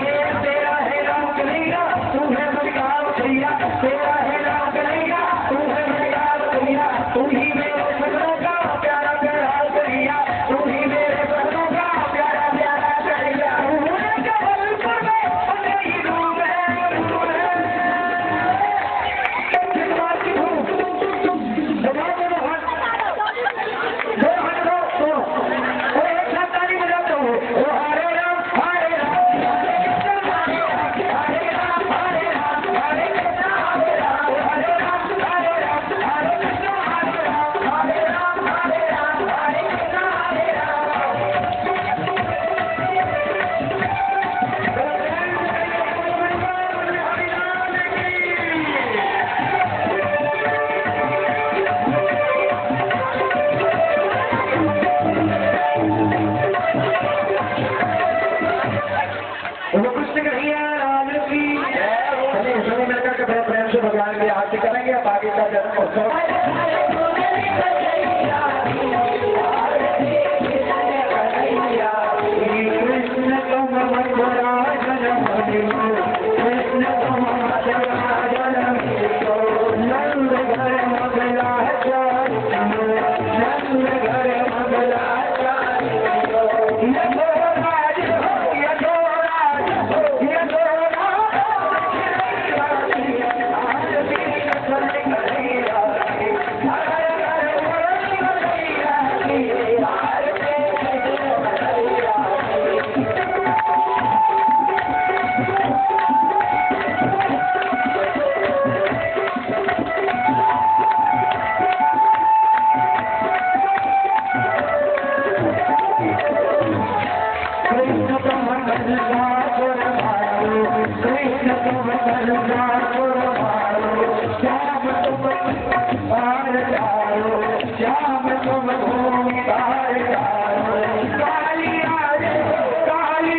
ये तेरा है राम कन्हैया, तू है बलिराम कन्हैया, तेरा है राम कन्हैया, तू है बलिराम कन्हैया, तू ही मेरे सपनों का प्यारा प्यारा कन्हैया, तू ही मेरे सपनों का प्यारा प्यारा कन्हैया। जबलपुर में तेरी रूह है, रूह है। भगवान की आरती करेंगे, बाकी का जन्म कृष्ण तुम मथुरा जन्म कृष्ण तुम मथुरा जन्म नंद घर मंगला नंद घर मंगला काली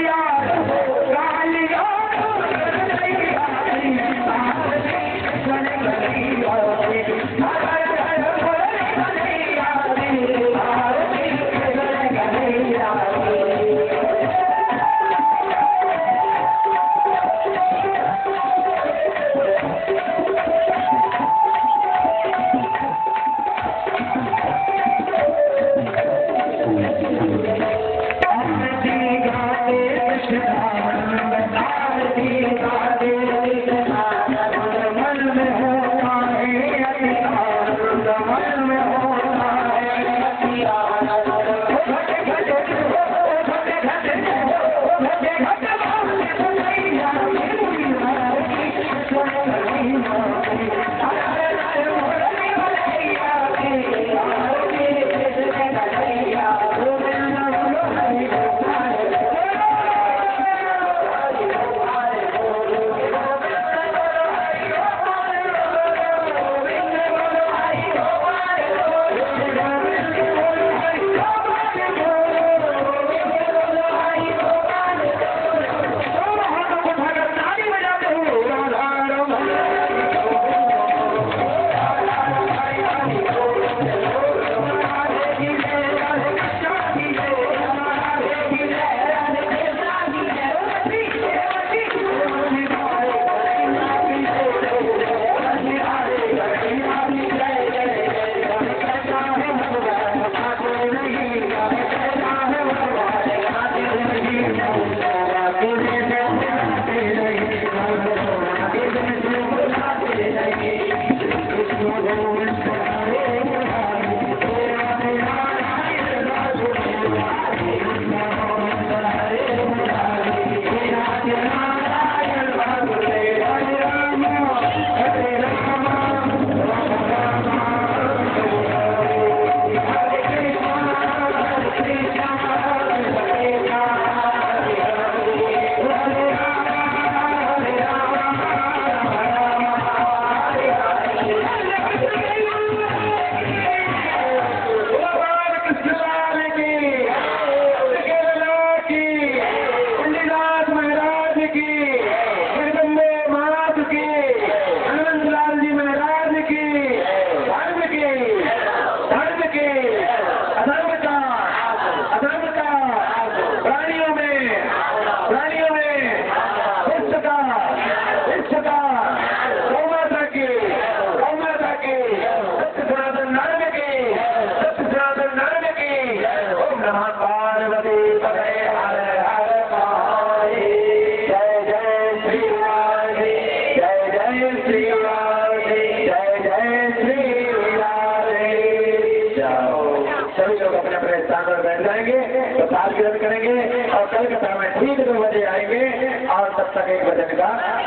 तब तक एक भजन का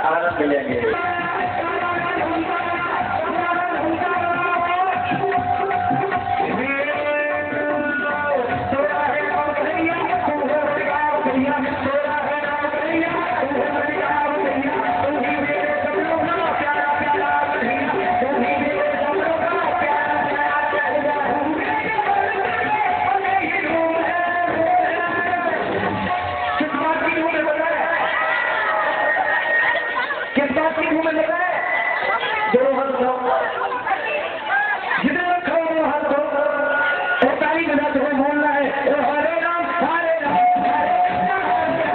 आनंद लेंगे। बोलना है हरे राम हरे राम हरे राम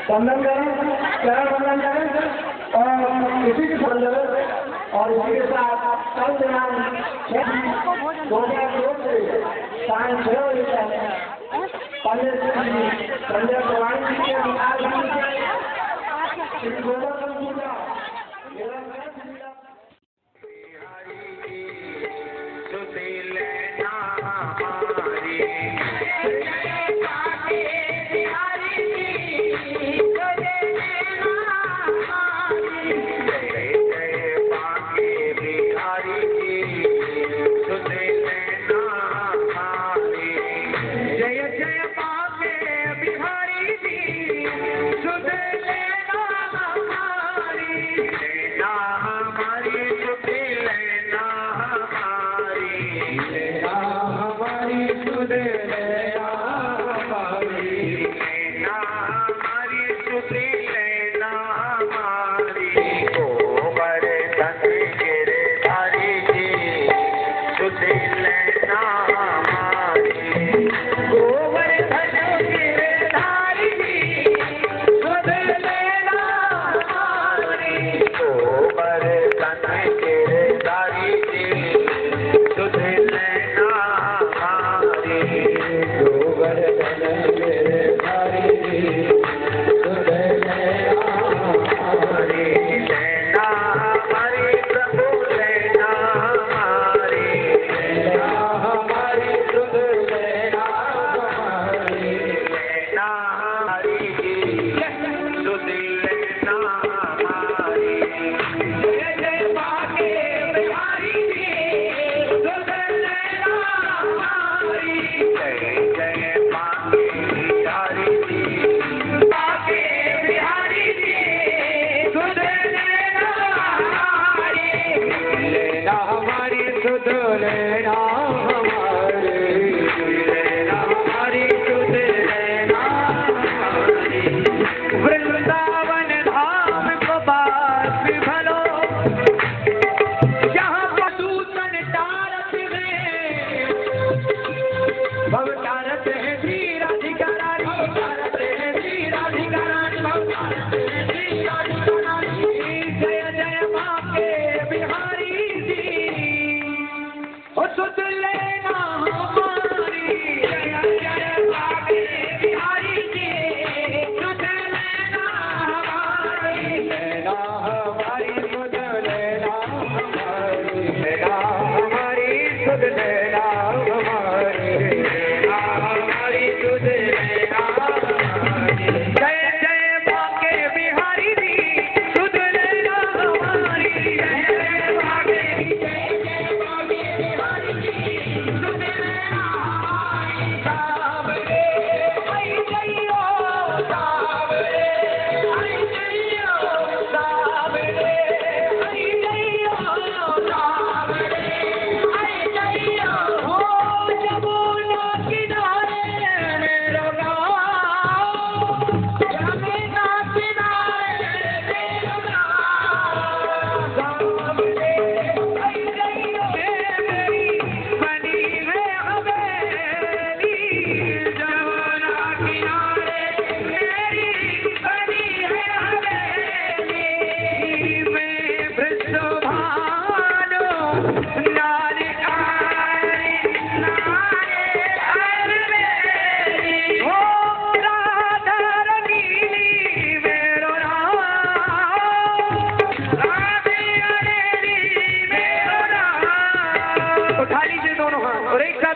वंदन करें, चरण वंदन करें और इसी के संदर्भ और इसी के साथ कल दिनांक 2002 से सायं 6 बजे तक पंडित जी संजय प्रवाणी जी के अनुसार श्री गोवर्धन पूजा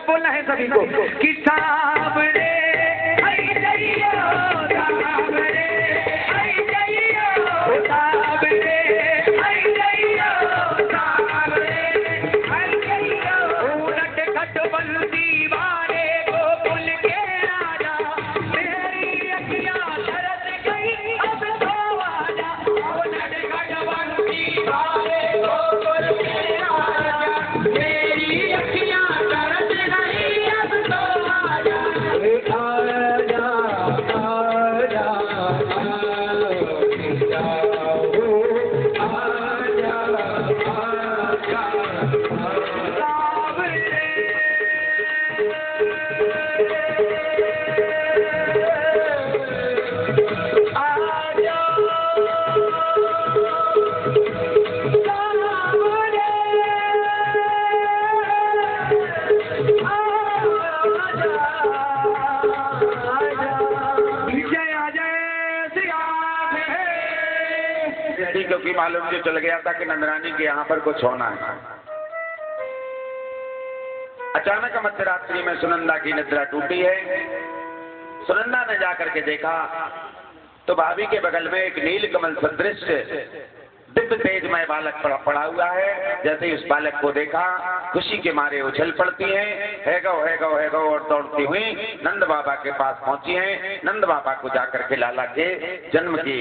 बोलना है सभी को कि सामने आई जाइयो, सामने आई जाइयो, सामने आई जाइयो, सामने आई जाइयो। उलट खट बंदी वाले को भूल के आजा, मेरी अखियां तरस गई अब तो आजा। उलट खट बंदी वाले को भूल के आजा, मेरी अखियां Ah क्योंकि मालूम जो चल गया था कि नंदरानी के यहाँ पर कुछ होना है। अचानक मध्यरात्रि में सुनंदा की निद्रा टूटी है। सुनंदा ने जाकर के देखा तो भाभी के बगल में एक नील कमल सदृश दिव्य तेजमय बालक पड़ा हुआ है। जैसे ही उस बालक को देखा खुशी के मारे उछल पड़ती हैं, है गौ और दौड़ती हुई नंद बाबा के पास पहुंची हैं। नंद बाबा को जाकर के लाला के जन्म की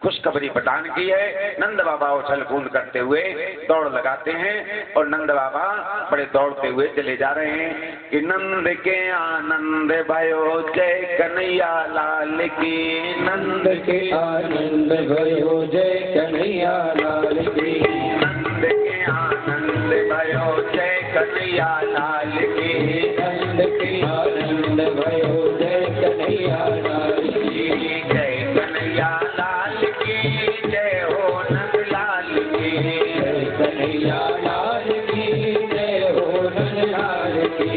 खुशखबरी प्रदान की है। नंद बाबा उछल कूद करते हुए दौड़ लगाते हैं और नंद बाबा बड़े दौड़ते हुए चले जा रहे हैं कि नंद के आनंद भयो जय कन्हैया लाल की, नंद के आनंद भयो जय कन्हैया लाल की, नंद के आनंद भयो जय कन्हैया लाल की, नंद के आनंद भयो जय कन्हैया लाल की, जय कन्हैया लाल की, जय हो नंद लाल की, जय कन्हैया लाल की, जय हो नंद लाल की,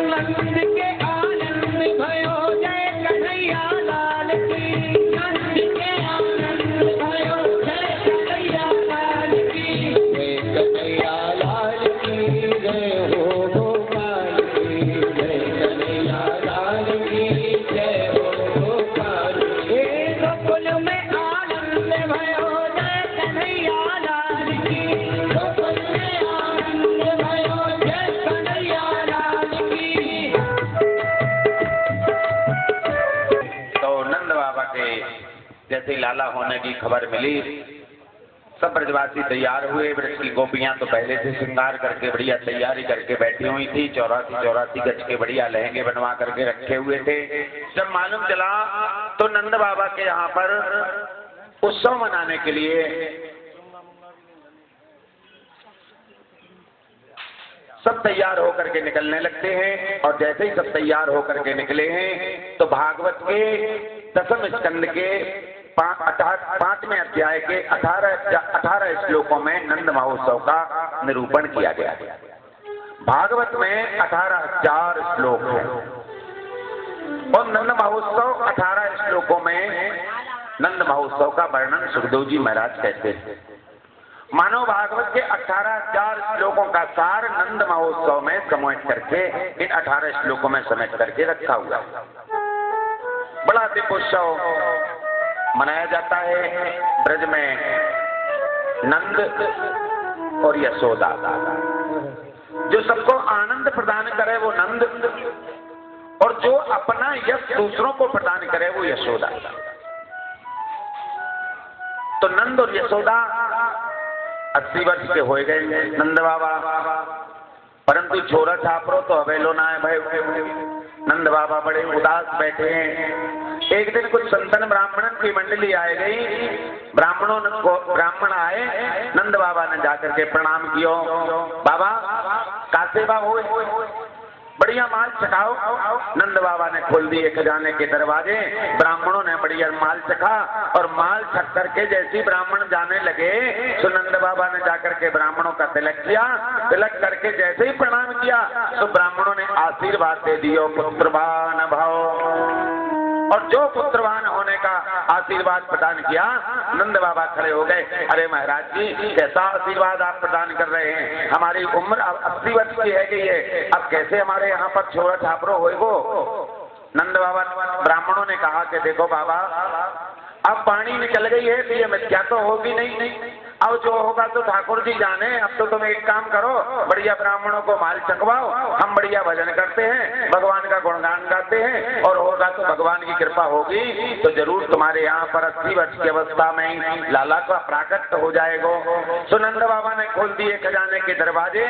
नंद के आनंद भयो जय कन्हैया लाल की, नंद के आनंद भयो जय कन्हैया लाल की, जय कन्हैया लाल की, जय हो गोपाल की, जय कन्हैया लाल की, जय हो गोपाल की, गोकुल में आनंद भयो जय कन्हैया लाल की, गोकुल में आनंद भयो जय कन्हैया लाल की। तो नंद बाबा के जैसे ही लाला होने की खबर मिली सब ब्रजवासी तैयार हुए। ब्रज की गोपियां तो पहले से श्रृंगार करके बढ़िया तैयारी करके बैठी हुई थी। 84 गज के बढ़िया लहंगे बनवा करके रखे हुए थे। जब मालूम चला तो नंद बाबा के यहाँ पर उत्सव मनाने के लिए सब तैयार होकर के निकलने लगते हैं। और जैसे ही सब तैयार होकर के निकले हैं तो भागवत के दसम स्कंद के 5वें अध्याय के 18 श्लोकों में नंद महोत्सव का निरूपण किया गया। भागवत में 18,000 श्लोक हैं और नंद महोत्सव 18 श्लोकों में नंद महोत्सव का वर्णन सुखदेव जी महाराज कहते हैं। मानव भागवत के 18,000 श्लोकों का सार नंद महोत्सव में समेट करके इन 18 श्लोकों में समेट करके रखा हुआ है। बड़ा दीपोत्सव मनाया जाता है ब्रज में। नंद और यशोदा जो सबको आनंद प्रदान करे वो नंद, और जो अपना यश दूसरों को प्रदान करे वो यशोदा। तो नंद और यशोदा 80 वर्ष के हो गए नंद बाबा, परंतु छोरा छापरो तो अवेलो ना है भाई। नंद बाबा बड़े उदास बैठे हैं। एक दिन कुछ संतन ब्राह्मणन की मंडली आए गई। ब्राह्मण आए, नंद बाबा ने जाकर के प्रणाम किया। बाबा का सेवा हो, बढ़िया माल चखाओ। नंद बाबा ने खोल दिए खजाने के दरवाजे। ब्राह्मणों ने बढ़िया माल चखा और माल छक करके जैसी ब्राह्मण जाने लगे तो नंद बाबा ने जाकर के ब्राह्मणों का तिलक किया। तिलक करके जैसे ही प्रणाम किया तो ब्राह्मणों ने आशीर्वाद दे दिया, पुत्रवान भव। और जो पुत्रवान होने का आशीर्वाद प्रदान किया, नंद बाबा खड़े हो गए। अरे महाराज जी, कैसा आशीर्वाद आप प्रदान कर रहे हैं? हमारी उम्र अब 80 वर्ष की है गई है, अब कैसे हमारे यहाँ पर छोरा छापरो होएगो? नंद बाबा ब्राह्मणों ने कहा कि देखो बाबा, अब पानी निकल गई है तो ये मिथ्या तो होगी नहीं। अब जो होगा तो ठाकुर जी जाने। अब तो तुम एक काम करो, बढ़िया ब्राह्मणों को माल चकवाओ, हम बढ़िया भजन करते हैं, भगवान का गुणगान गाते हैं, और होगा तो भगवान की कृपा होगी तो जरूर तुम्हारे यहाँ पर 80 वर्ष की अवस्था में लाला का प्राकट हो जाएगा। तो नंद बाबा ने खोल दिए खजाने के दरवाजे।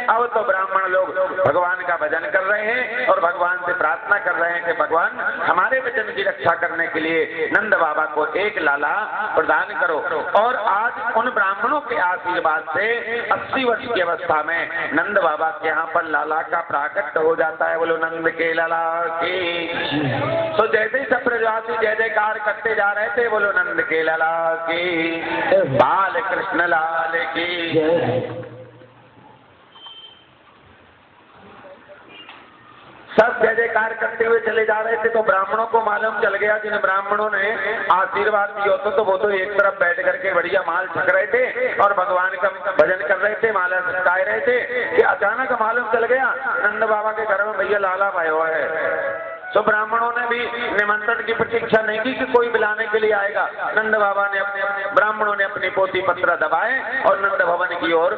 अब तो ब्राह्मण लोग भगवान का भजन कर रहे हैं और भगवान से प्रार्थना कर रहे हैं कि भगवान हमारे वचन की रक्षा करने के लिए नंद बाबा को एक लाला प्रदान करो। और आज उन ब्राह्मणों के आशीर्वाद से 80 वर्ष की अवस्था में नंद बाबा के यहाँ पर लाला का प्राकट हो जाता है। बोलो नंद के लाला की। तो जैसे ही सब प्रजाति जय जयकार करते जा रहे थे, बोलो नंद के लाला की, बाल कृष्ण लाल की। सब जय जयकार करते हुए चले जा रहे थे। तो ब्राह्मणों को मालूम चल गया, जिन ब्राह्मणों ने आशीर्वाद दिया होता तो वो तो एक तरफ बैठ करके बढ़िया माल छक रहे थे और भगवान का भजन कर रहे थे, माला सटाए रहे थे कि अचानक मालूम चल गया नंद बाबा के घर में भैया लाला भाई है। तो ब्राह्मणों ने भी निमंत्रण की प्रतीक्षा नहीं की कि कोई बुलाने के लिए आएगा। नंद बाबा ने ब्राह्मणों ने अपनी पोथी पत्र दबाए और नंद भवन की ओर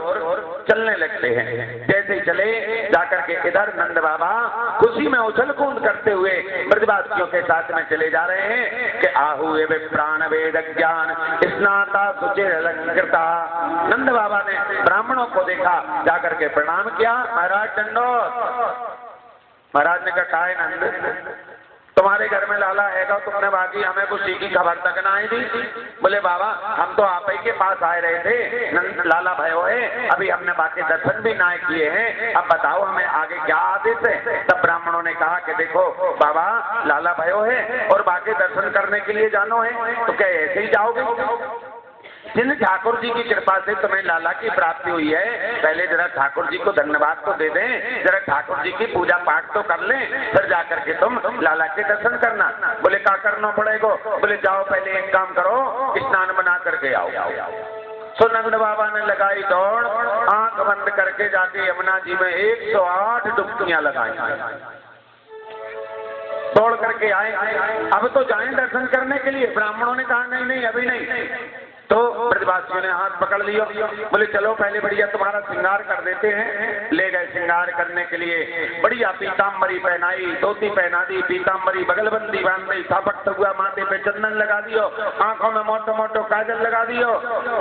चलने लगते हैं। जैसे ही चले जाकर के इधर नंद बाबा खुशी में उछल कूद करते हुए ब्रजवासियों के साथ में चले जा रहे हैं कि आहु वे प्राण वेद ज्ञान स्नाता सुचिर अलंकृता। नंद बाबा ने ब्राह्मणों को देखा, जाकर के प्रणाम किया। महाराज दंडोत। महाराज ने कहा है नंद, तुम्हारे घर में लाला हैगा, तुमने बाकी हमें कुछ की खबर तक ना आई दी। बोले बाबा हम तो आप ही के पास आए रहे थे, नंद लाला भयो है, अभी हमने बाकी दर्शन भी ना किए हैं, अब बताओ हमें आगे क्या आदेश है। तब ब्राह्मणों ने कहा कि देखो बाबा लाला भयो है और बाकी दर्शन करने के लिए जानो है, तो क्या ऐसे ही जाओगे? जिन ठाकुर जी की कृपा से तुम्हें लाला की प्राप्ति हुई है, पहले जरा ठाकुर जी को धन्यवाद तो दे दें, जरा ठाकुर जी की पूजा पाठ तो कर लें, फिर जाकर के तुम लाला के दर्शन करना। बोले क्या करना पड़ेगा? बोले जाओ पहले एक काम करो, स्नान बना करके आओ। तो नंद बाबा ने लगाई दौड़, आंख बंद करके जाके यमुना जी में 108 डुबकियां लगाई, दौड़ करके आए। अब तो जाएं दर्शन करने के लिए। ब्राह्मणों ने कहा नहीं नहीं अभी नहीं। तो ब्रजवासियों ने हाथ पकड़ लिया, बोले चलो पहले बढ़िया तुम्हारा श्रृंगार कर देते हैं। ले गए श्रृंगार करने के लिए, बढ़िया पीताम्बरी पहनाई, धोती पहना दी, पीताम्बरी बगलबंदी बांध दी, थापकता हुआ माथे पे चंदन लगा दियो, आंखों में मोटो मोटो काजल लगा दियो,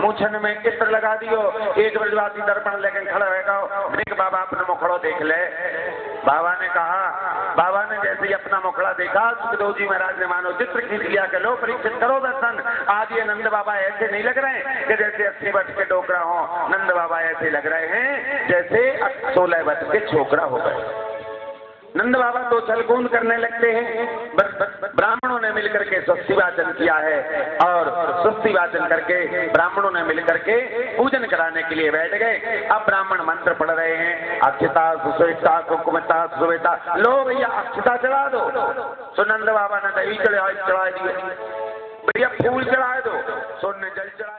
मूछन में चित्र लगा दियो। एक ब्रजवासी दर्पण लेकर खड़ा रहेगा, देख बाबा अपना मुखड़ो देख ले। बाबा ने कहा, बाबा ने जैसे ही अपना मुखड़ा देखा, सुखदेव जी महाराज ने मानो चित्र खींच लिया कि लो परीक्षित करो दर्शन। आज ये नंद बाबा ऐसे नहीं लग रहे हैं कि जैसे 80 वर्ष के डोकरा हो, नंद बाबा ऐसे लग रहे हैं जैसे 16 वर्ष के छोकरा हो गए। नंद बाबा तो छलकूद करने लगते हैं। ब्राह्मणों ने मिलकर के स्वस्ति वाचन किया है और स्वस्ति वाचन करके ब्राह्मणों ने मिलकर के पूजन कराने के लिए बैठ गए। अब ब्राह्मण मंत्र पढ़ रहे हैं, अक्षता सुश्वेता कुकुमता सुवेता, लो भैया अक्षता चढ़ा दो। तो नंद बाबा ने दही चढ़ा दिए, भैया फूल चढ़ा दो, सोने जल चढ़ा